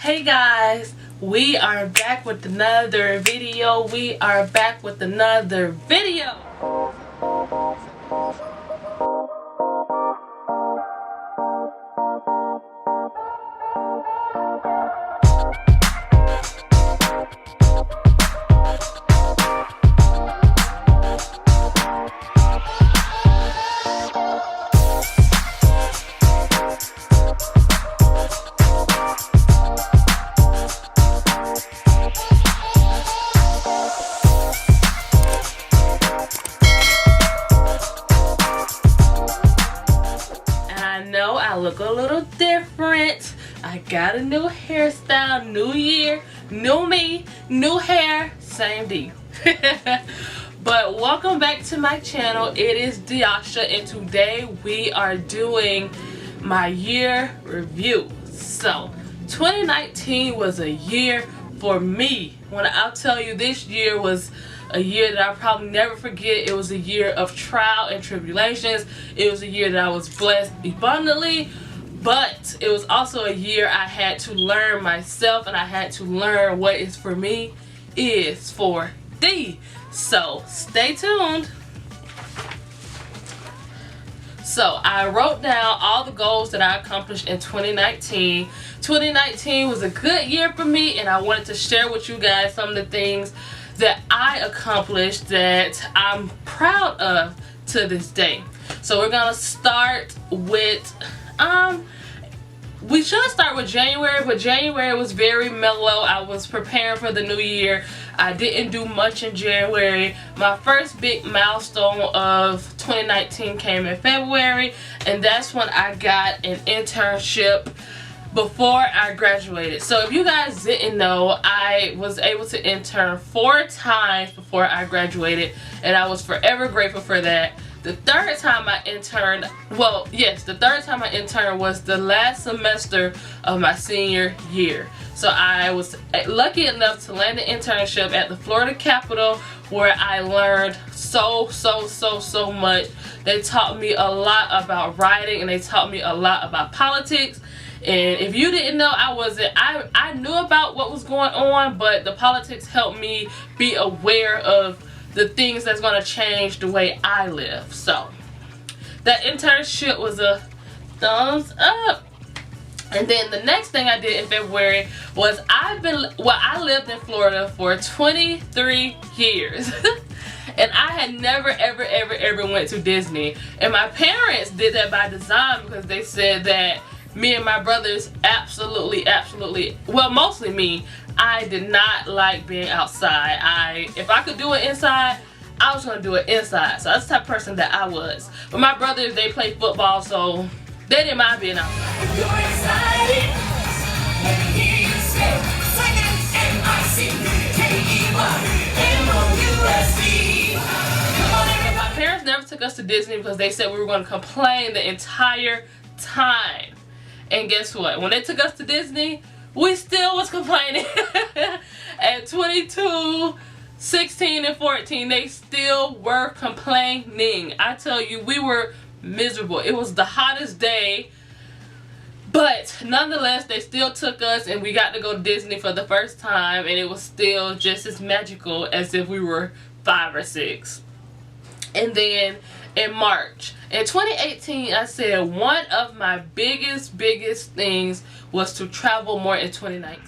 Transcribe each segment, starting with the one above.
Hey guys, we are back with another video. And I know I look a little different. I got a new hairstyle, new year, new me, new hair, same D. But welcome back to my channel. It is Diasha, and today we are doing my year review. So 2019 was a year for me. When I'll tell you, this year was a year that I'll probably never forget. It was a year of trial and tribulations. It was a year that I was blessed abundantly, but it was also a year I had to learn myself, and I had to learn what is for me is for thee. So stay tuned. So I wrote down all the goals that I accomplished in 2019. 2019 was a good year for me, and I wanted to share with you guys some of the things that I accomplished that I'm proud of to this day. So we're gonna start with we should start with January, but January was very mellow. I was preparing for the new year. I didn't do much in January. My first big milestone of 2019 came in February, and that's when I got an internship before I graduated. So if you guys didn't know, I was able to intern 4 times before I graduated, and I was forever grateful for that. The third time I interned, the third time I interned was the last semester of my senior year. So I was lucky enough to land an internship at the Florida Capitol, where I learned so much. They taught me a lot about writing, and they taught me a lot about politics. And if you didn't know, I knew about what was going on, but the politics helped me be aware of the things that's going to change the way I live. So that internship was a thumbs up. And then the next thing I did in February was I lived in Florida for 23 years. And I had never ever went to Disney. And my parents did that by design, because they said that me and my brothers absolutely, well, mostly me, I did not like being outside. If I could do it inside, I was gonna do it inside. So that's the type of person that I was. But my brothers, they play football, so they didn't mind being outside. If you're excited, let me hear you say, my parents never took us to Disney because they said we were going to complain the entire time. And guess what? When they took us to Disney, we still was complaining. At 22, 16, and 14, they still were complaining. I tell you, we were miserable. It was the hottest day. But nonetheless, they still took us, and we got to go to Disney for the first time. And it was still just as magical as if we were 5 or 6. And then in March, in 2018, I said one of my biggest things was to travel more in 2019.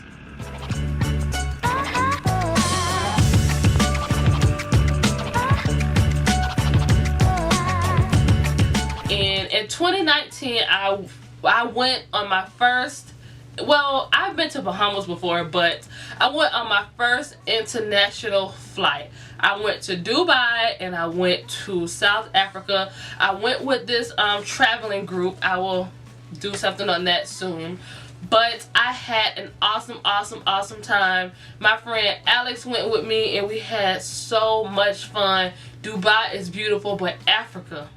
And in 2019, I went on my first, I've been to Bahamas before, but I went on my first international flight. I went to Dubai, and I went to South Africa. I went with this traveling group. I will do something on that soon. But I had an awesome time. My friend Alex went with me, and we had so much fun. Dubai is beautiful, but Africa,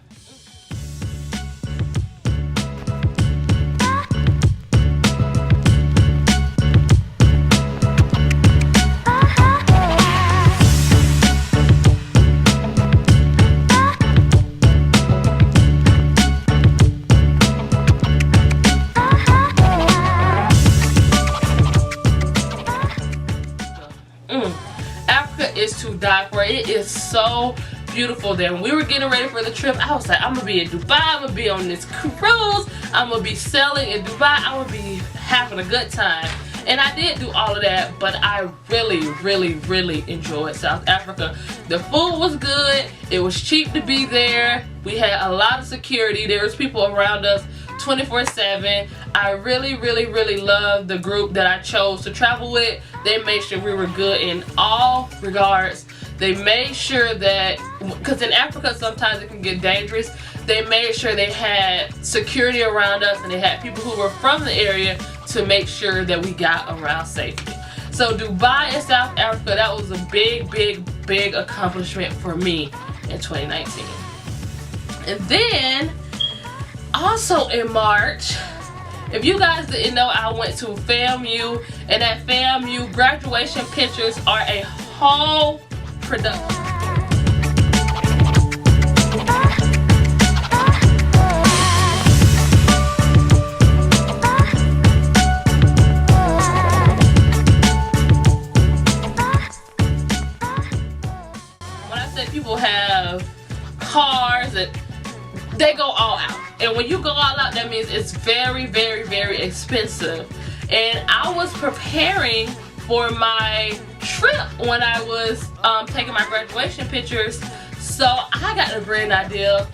is to die for. It is so beautiful there. When we were getting ready for the trip, I was like, I'm gonna be in Dubai, I'm gonna be on this cruise, I'm gonna be sailing in Dubai, I'm gonna be having a good time. And I did do all of that, but I really enjoyed South Africa. The food was good, it was cheap to be there, we had a lot of security, there was people around us 24/7. I really loved the group that I chose to travel with. They made sure we were good in all regards. They made sure that, because in Africa sometimes it can get dangerous, they made sure they had security around us and they had people who were from the area to make sure that we got around safely. So Dubai and South Africa, that was a big accomplishment for me in 2019. And then also in March, if you guys didn't know, I went to FAMU, and at FAMU, graduation pictures are a whole production. When I say people have cars, and they go all out. And when you go all out, that means it's very expensive. And I was preparing for my trip when I was taking my graduation pictures. So I got the brilliant idea,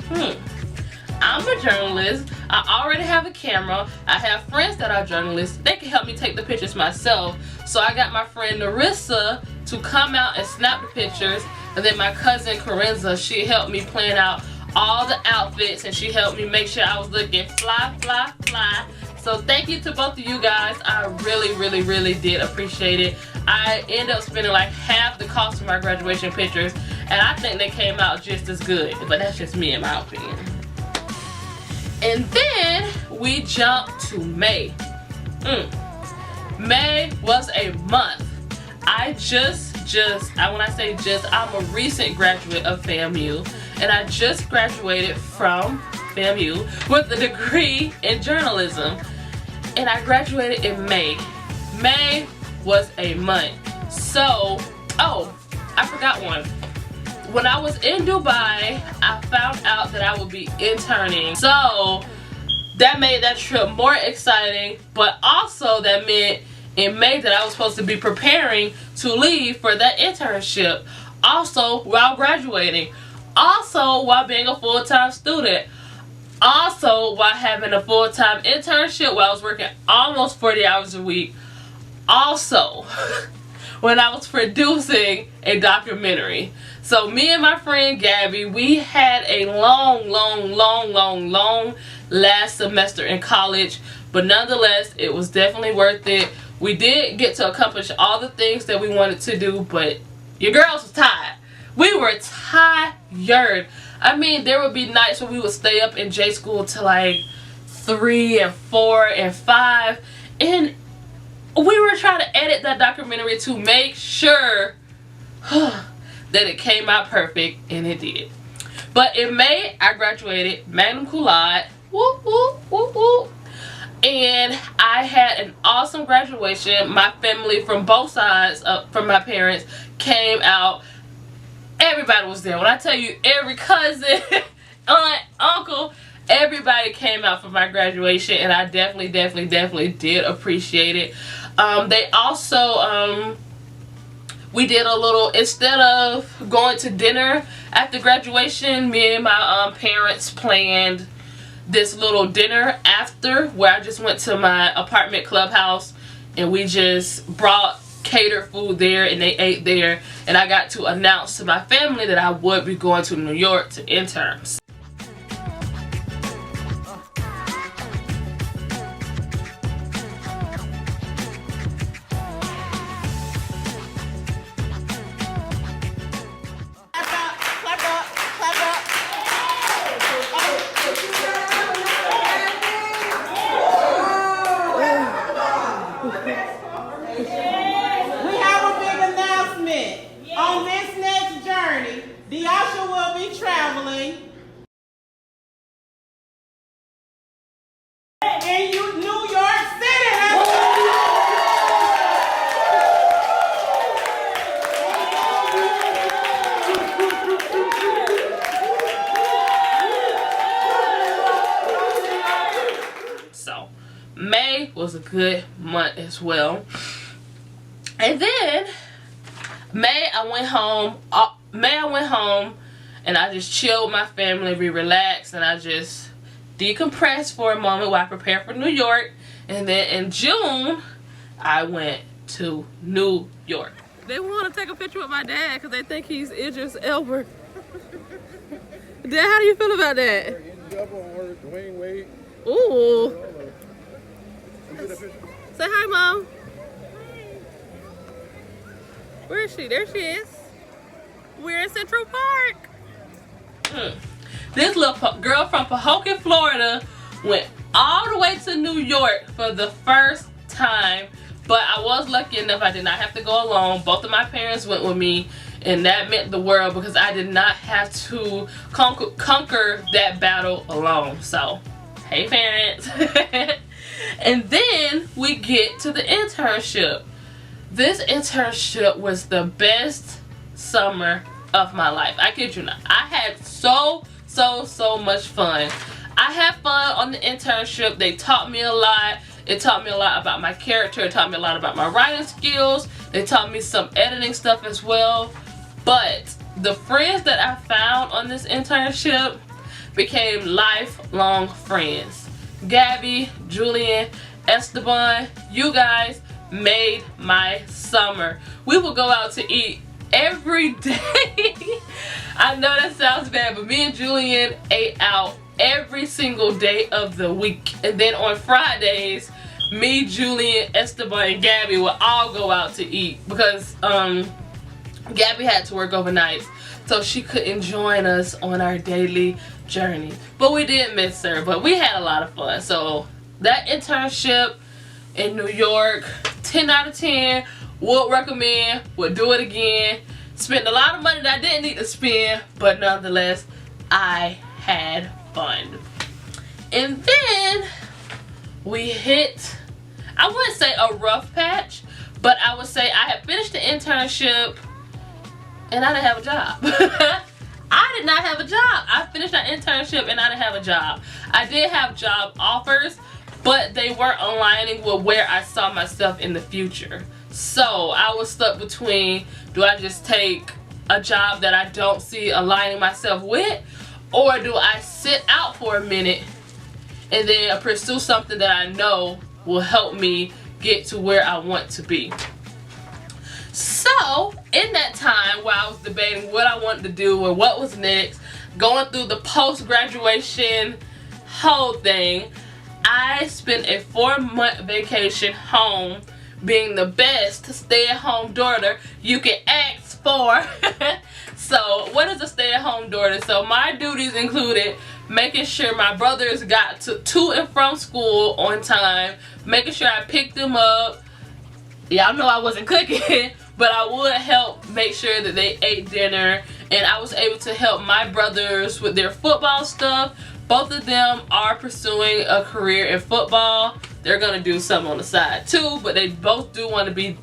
I'm a journalist, I already have a camera, I have friends that are journalists, they can help me take the pictures myself. So I got my friend Narissa to come out and snap the pictures, and then my cousin Corinza, she helped me plan out all the outfits, and she helped me make sure I was looking fly. So thank you to both of you guys. I really did appreciate it. I ended up spending like half the cost of my graduation pictures, and I think they came out just as good, but that's just me in my opinion. And then we jumped to May. May was a month. When I say just, I'm a recent graduate of FAMU, and I just graduated from FAMU with a degree in journalism, and I graduated in May. May was a month. So, oh, I forgot one. When I was in Dubai, I found out that I would be interning. So that made that trip more exciting, but also that meant in May that I was supposed to be preparing to leave for that internship. Also while graduating. Also while being a full-time student. Also while having a full-time internship while I was working almost 40 hours a week. Also when I was producing a documentary. So me and my friend Gabby, we had a long last semester in college, but nonetheless it was definitely worth it. We did get to accomplish all the things that we wanted to do, but your girls was tired. We were tired. I mean, there would be nights where we would stay up in J school till like 3 and 4 and 5, and we were trying to edit that documentary to make sure that it came out perfect, and it did. But in May, I graduated magna cum laude. Whoop, whoop, whoop, whoop. And I had an awesome graduation. My family from both sides, from my parents, came out. Everybody was there. When I tell you, every cousin, aunt, uncle, everybody came out for my graduation, and I definitely did appreciate it. They also, we did a little, instead of going to dinner after graduation, me and my parents planned this little dinner after, where I just went to my apartment clubhouse and we just brought catered food there and they ate there, and I got to announce to my family that I would be going to New York to intern. On this next journey, Deasha will be traveling in New York City. was a good month as well. And then May I went home and I just chilled with my family, we relaxed, and I just decompressed for a moment while I prepared for New York. And then in June, I went to New York. They want to take a picture with my dad because they think he's Idris Elba. Dad, how do you feel about that? Dwayne Wade. Ooh. Say hi, Mom. Where is she? There she is. We're in Central Park. This little girl from Pahokee, Florida went all the way to New York for the first time. But I was lucky enough I did not have to go alone. Both of my parents went with me, and that meant the world because I did not have to conquer that battle alone. So, hey parents. And then we get to the internship. This internship was the best summer of my life. I kid you not. I had so much fun. I had fun on the internship. They taught me a lot. It taught me a lot about my character. It taught me a lot about my writing skills. They taught me some editing stuff as well. But the friends that I found on this internship became lifelong friends. Gabby, Julian, Esteban, you guys made my summer. We would go out to eat every day. I know that sounds bad, but me and Julian ate out every single day of the week. And then on Fridays, me, Julian, Esteban, and Gabby would all go out to eat because Gabby had to work overnight, so she couldn't join us on our daily journey. But we did miss her, but we had a lot of fun. So that internship in New York, 10 out of 10, would recommend, would do it again. Spent a lot of money that I didn't need to spend, but nonetheless, I had fun. And then we hit, I wouldn't say a rough patch, but I would say I had finished the internship and I didn't have a job. I did not have a job. I finished that internship and I didn't have a job. I did have job offers, but they weren't aligning with where I saw myself in the future. So I was stuck between, do I just take a job that I don't see aligning myself with, or do I sit out for a minute and then pursue something that I know will help me get to where I want to be. So in that time while I was debating what I wanted to do or what was next, going through the post-graduation whole thing, I spent a 4-month vacation home, being the best stay-at-home daughter you can ask for. So what is a stay-at-home daughter? So my duties included making sure my brothers got to and from school on time, making sure I picked them up. Y'all know I wasn't cooking, but I would help make sure that they ate dinner, and I was able to help my brothers with their football stuff. Both of them are pursuing a career in football. They're gonna do something on the side too, but they both do want to be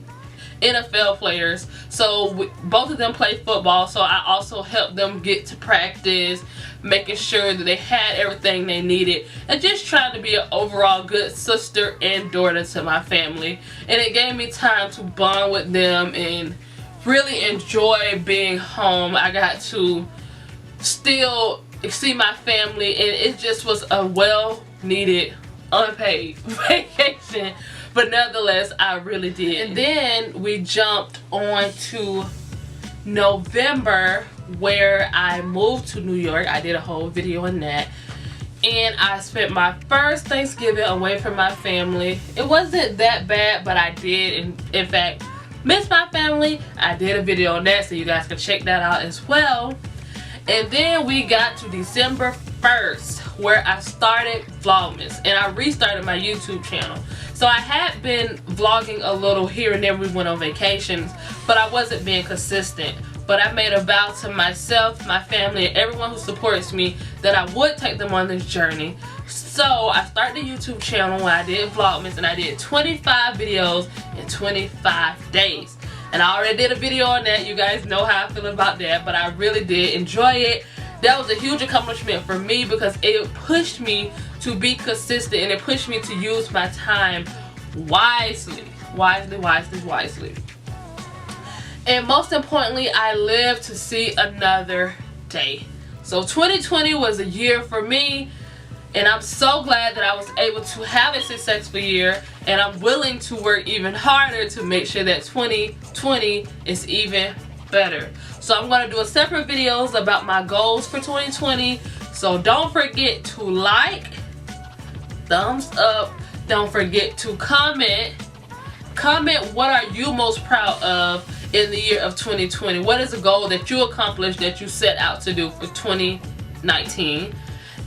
NFL players. So both of them play football, so I also helped them get to practice, making sure that they had everything they needed, and just trying to be an overall good sister and daughter to my family. And it gave me time to bond with them and really enjoy being home. I got to still see my family, and it just was a well-needed unpaid vacation, but nonetheless I really did. And then we jumped on to November, where I moved to New York. I did a whole video on that, and I spent my first Thanksgiving away from my family. It wasn't that bad, but I did in fact miss my family. I did a video on that, so you guys can check that out as well. And then we got to December 1st, where I started Vlogmas, and I restarted my YouTube channel. So I had been vlogging a little here and there. We went on vacations, but I wasn't being consistent. But I made a vow to myself, my family, and everyone who supports me that I would take them on this journey. So I started the YouTube channel when I did Vlogmas, and I did 25 videos in 25 days. And I already did a video on that. You guys know how I feel about that, but I really did enjoy it. That was a huge accomplishment for me because it pushed me to be consistent, and it pushed me to use my time wisely. Wisely, wisely, wisely. And most importantly, I live to see another day. So 2020 was a year for me, and I'm so glad that I was able to have a successful year, and I'm willing to work even harder to make sure that 2020 is even better. So I'm going to do a separate videos about my goals for 2020. So don't forget to like, thumbs up, don't forget to comment what are you most proud of in the year of 2020. What is a goal that you accomplished that you set out to do for 2019?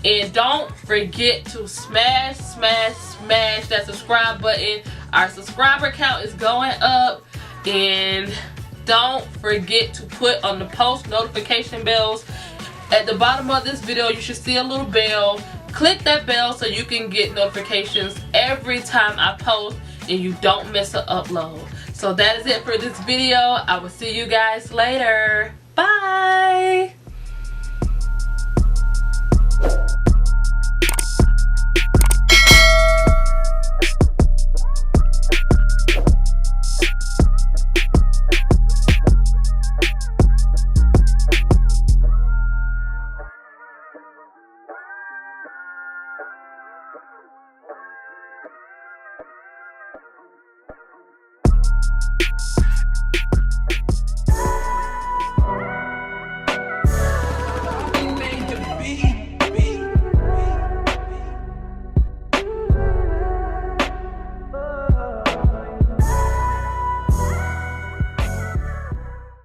And don't forget to smash that subscribe button. Our subscriber count is going up. And don't forget to put on the post notification bells. At the bottom of this video, you should see a little bell. Click that bell so you can get notifications every time I post and you don't miss an upload. So that is it for this video. I will see you guys later. Bye.